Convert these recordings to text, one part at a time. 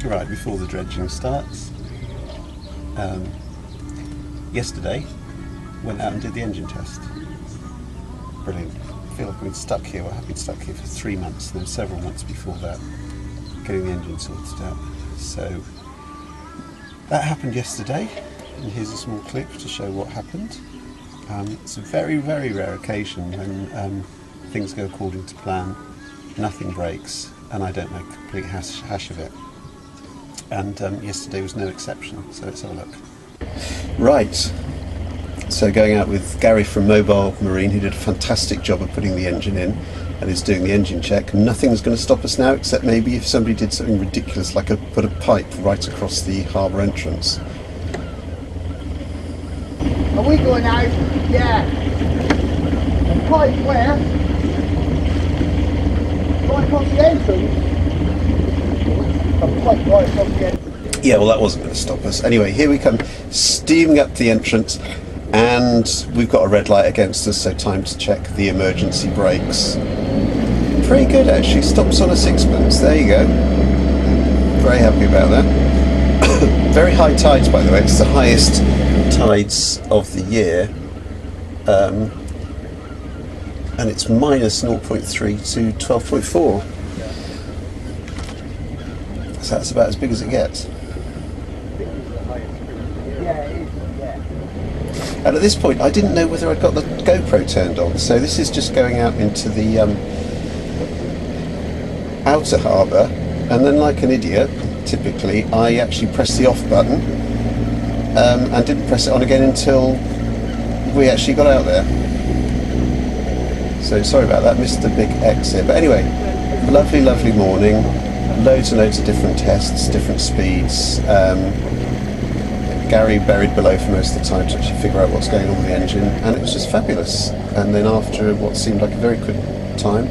Right, before the dredging starts, yesterday went out and did the engine test. Brilliant. I feel like I've been stuck here. Well, I've been stuck here for 3 months and then several months before that, getting the engine sorted out. So that happened yesterday, and here's a small clip to show what happened. It's a very, very rare occasion when things go according to plan, nothing breaks, and I don't make a complete hash of it. And yesterday was no exception, so let's have a look. Right, so going out with Gary from Mobile Marine, who did a fantastic job of putting the engine in and is doing the engine check. Nothing's going to stop us now, except maybe if somebody did something ridiculous, like put a pipe right across the harbour entrance. Are we going out? Yeah. A pipe where? Right across the entrance? A pipe right across the entrance. Yeah, well, that wasn't going to stop us. Anyway, here we come, steaming up the entrance, and we've got a red light against us, so time to check the emergency brakes. Pretty good, actually. Stops on a sixpence. There you go. Very happy about that. Very high tides, by the way. It's the highest tides of the year, and it's minus 0.3 to 12.4. So that's about as big as it gets. And at this point I didn't know whether I'd got the GoPro turned on, so this is just going out into the outer harbour, and then, like an idiot typically, I actually pressed the off button and didn't press it on again until we actually got out there. So sorry about that, missed the big exit. But anyway, lovely, lovely morning, loads and loads of different tests, different speeds. Gary buried below for most of the time to actually figure out what's going on with the engine, and it was just fabulous. And then after what seemed like a very quick time,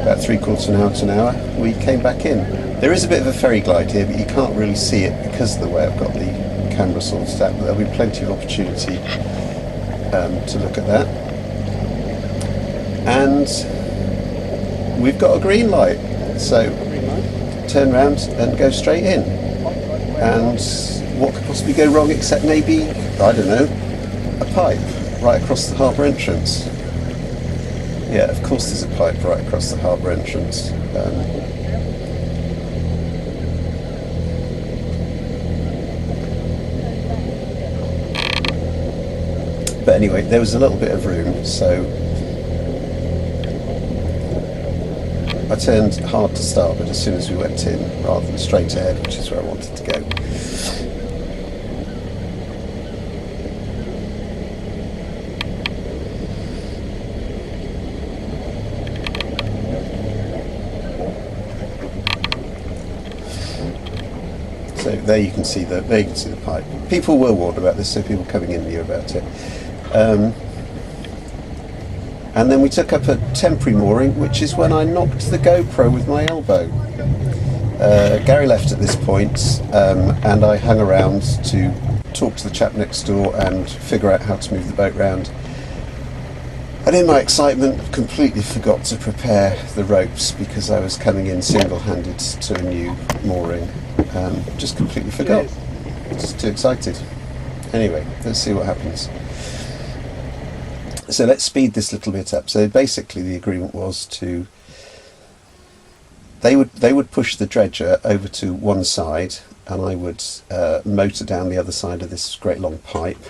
about 3/4 of an hour to an hour, we came back in. There is a bit of a ferry glide here, but you can't really see it because of the way I've got the camera sorted out, but there'll be plenty of opportunity to look at that. And we've got a green light, so turn around and go straight in. And what could possibly go wrong except maybe, I don't know, a pipe right across the harbour entrance? Yeah, of course there's a pipe right across the harbour entrance. But anyway, there was a little bit of room, so I turned hard to starboard as soon as we went in, rather than straight ahead, which is where I wanted to go. So there you can see the pipe. People were warned about this, so people coming in knew about it. And then we took up a temporary mooring, which is when I knocked the GoPro with my elbow. Gary left at this point, and I hung around to talk to the chap next door and figure out how to move the boat round. And in my excitement, completely forgot to prepare the ropes because I was coming in single-handed to a new mooring. Just completely forgot. Just too excited. Anyway, let's see what happens. So let's speed this little bit up. So basically the agreement was to, they would push the dredger over to one side, and I would motor down the other side of this great long pipe,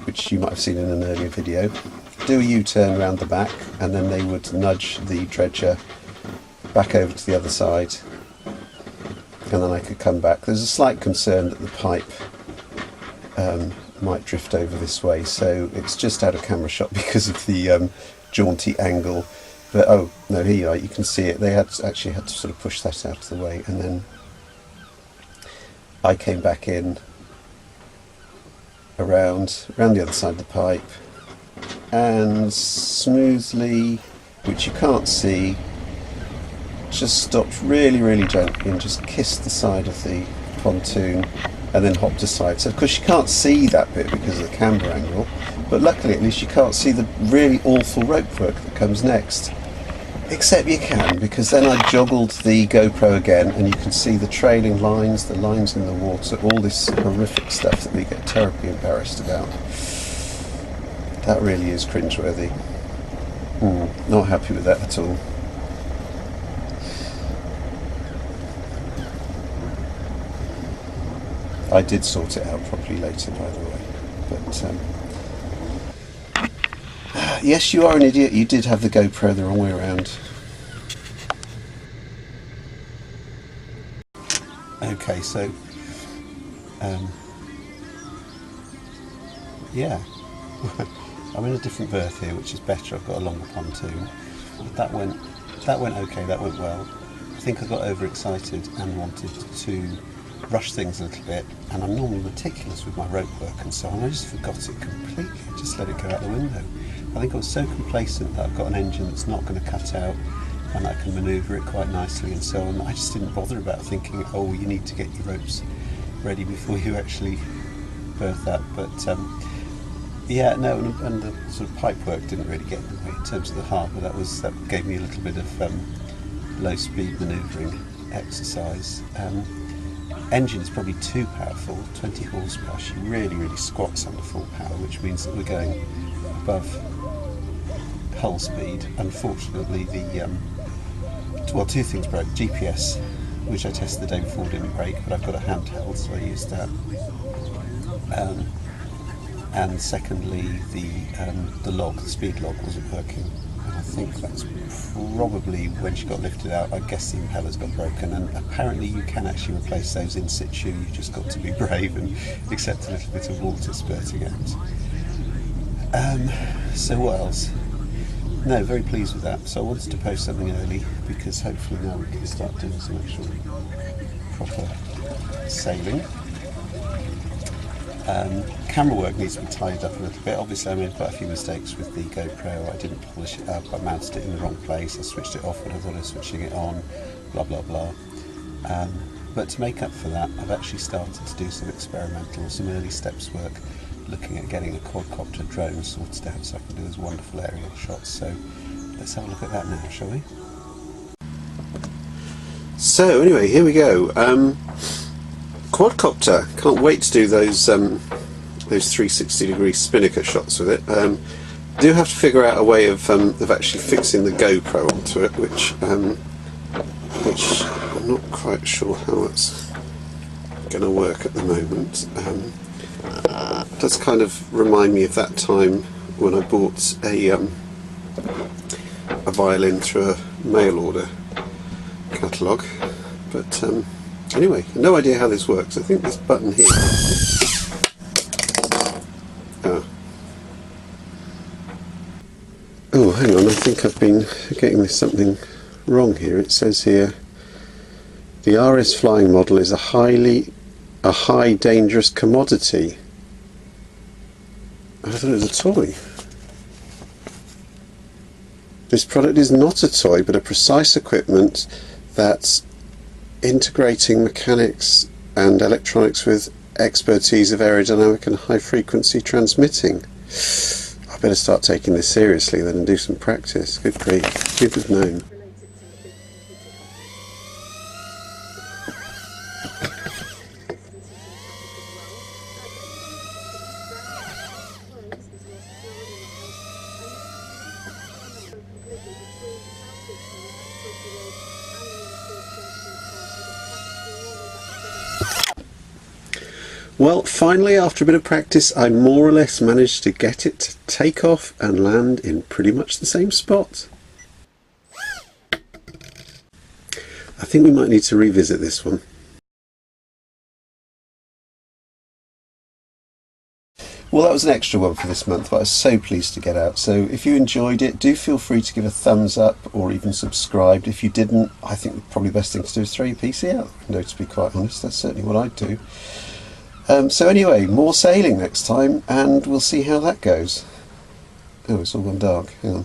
which you might have seen in an earlier video, do a U-turn around the back, and then they would nudge the dredger back over to the other side, and then I could come back. There's a slight concern that the pipe might drift over this way, so it's just out of camera shot because of the jaunty angle. But oh no, here you are, you can see it. They actually had to sort of push that out of the way, and then I came back in around the other side of the pipe, and smoothly, which you can't see, just stopped really, really gently and just kissed the side of the pontoon and then hopped aside. So of course you can't see that bit because of the camera angle, but luckily at least you can't see the really awful rope work that comes next. Except you can, because then I joggled the GoPro again and you can see the trailing lines, the lines in the water, all this horrific stuff that we get terribly embarrassed about. That really is cringeworthy. Not happy with that at all. I did sort it out properly later, by the way. But yes, you are an idiot. You did have the GoPro the wrong way around. Okay, so yeah, I'm in a different berth here, which is better. I've got a longer pontoon. But that went okay. That went well. I think I got overexcited and wanted to rush things a little bit, and I'm normally meticulous with my rope work and so on. I just forgot it completely. I just let it go out the window. I think I was so complacent that I've got an engine that's not going to cut out and I can manoeuvre it quite nicely and so on. I just didn't bother about thinking, oh, you need to get your ropes ready before you actually berth that. But yeah, no, and the sort of pipe work didn't really get in the way in terms of the harbour. That gave me a little bit of low speed manoeuvring exercise. Engine is probably too powerful, 20 horsepower. She really squats under full power, which means that we're going above hull speed. Unfortunately, well, two things broke. GPS, which I tested the day before, didn't break, but I've got a handheld, so I used that. And secondly, the log, the speed log, wasn't working. And I think that's probably when she got lifted out. I guess the impellers got broken, and apparently you can actually replace those in situ. You've just got to be brave and accept a little bit of water spurting out. So what else? No, very pleased with that. So I wanted to post something early because hopefully now we can start doing some actual proper sailing. Camera work needs to be tidied up a little bit. Obviously I made quite a few mistakes with the GoPro. I didn't polish it up, I mounted it in the wrong place, I switched it off when I thought I was switching it on, blah blah blah. But to make up for that, I've actually started to do some some early steps work, looking at getting a quadcopter drone sorted out so I can do those wonderful aerial shots. So let's have a look at that now, shall we? So anyway, here we go. Quadcopter. Can't wait to do those 360-degree spinnaker shots with it. Do have to figure out a way of actually fixing the GoPro onto it, which I'm not quite sure how it's going to work at the moment. It does kind of remind me of that time when I bought a violin through a mail order catalogue, but anyway, no idea how this works. I think this button here. Oh, hang on, I think I've been getting this something wrong here. It says here, the RS flying model is a high dangerous commodity. I thought it was a toy. This product is not a toy, but a precise equipment that's integrating mechanics and electronics with expertise of aerodynamic and high frequency transmitting. I better start taking this seriously then and do some practice. Good grief, who'd have known? Well, finally, after a bit of practice, I more or less managed to get it to take off and land in pretty much the same spot. I think we might need to revisit this one. Well, that was an extra one for this month, but I was so pleased to get out. So if you enjoyed it, do feel free to give a thumbs up or even subscribe. If you didn't, I think probably the best thing to do is throw your PC out the window, to be quite honest. That's certainly what I'd do. So anyway, more sailing next time, and we'll see how that goes. Oh, it's all gone dark. Hang on.